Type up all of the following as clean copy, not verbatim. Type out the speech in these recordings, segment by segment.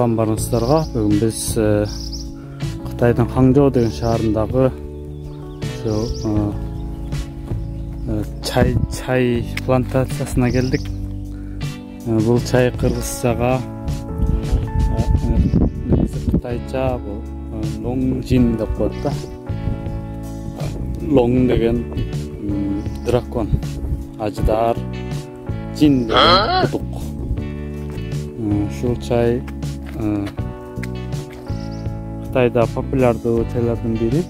салам барыңыздарга. Бүгүн биз Кытайдын Хаңжоу деген шаарындагы чай плантациясына келдик. Бул чай кыргызчага, кытайча лоңжин деп коет да. Лоң деген дракон, аждар, жин деген кутук. Ушул чай Кытайда популярдуу чайлардын бири.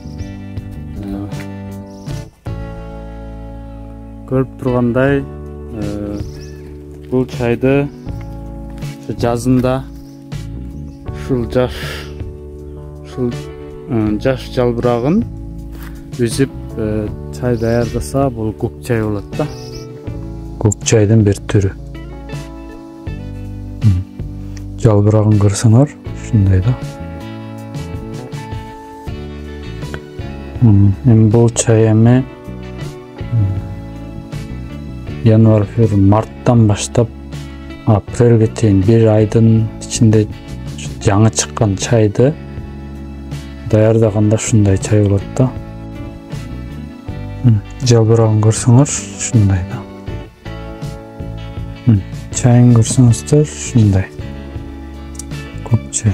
Көрүп тургандай, бул чайды жазында жаш жалбырагын үзүп чай даярдаса, бул көк чай болот да. Көк чайдын бир түрү. Жалбырагын көрсөңөр, ушундай да. Эми бул чай январь, февраль, марттан баштап апрелге чейин бир айдын ичинде жаңы чыккан чайды даярдаганда ушундай чай болот да. Жалбырагын көрсөңөр, ушундай да. Чайын көрсөңүздөр, ушундай. Көк чай.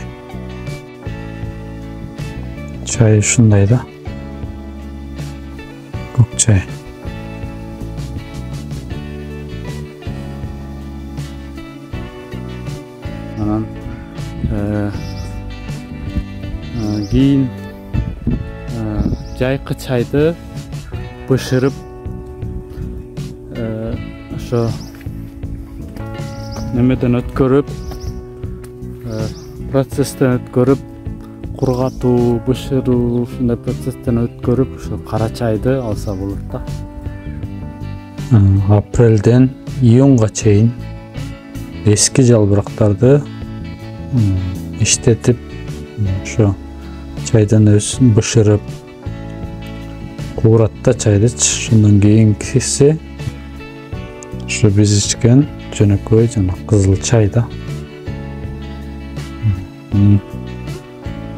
Чай ушундай да. Көк чай. Анан кийин жайкы чайды бышырып, ошо немеден өткөрүп, процесстен өткөрүп, кургатуу, бышыруу, ушундай процесстен өткөрүп, ошо кара чайды алса болот да. Апрелден июнга чейин эски жалбырактарды иштетип, ошо чайдан өзүн бышырып куурат да чайды. Шундан кийинкиси ошо биз ичкен жөнөкөй жана кызыл чай да.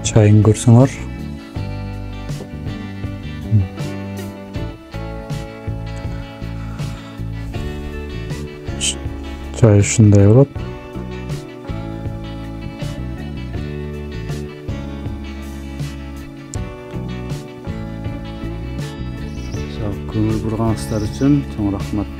Чайын көрсөңөр, чай ушундай болот. Көңүл бурганыңыздар үчүн чоң рахмат.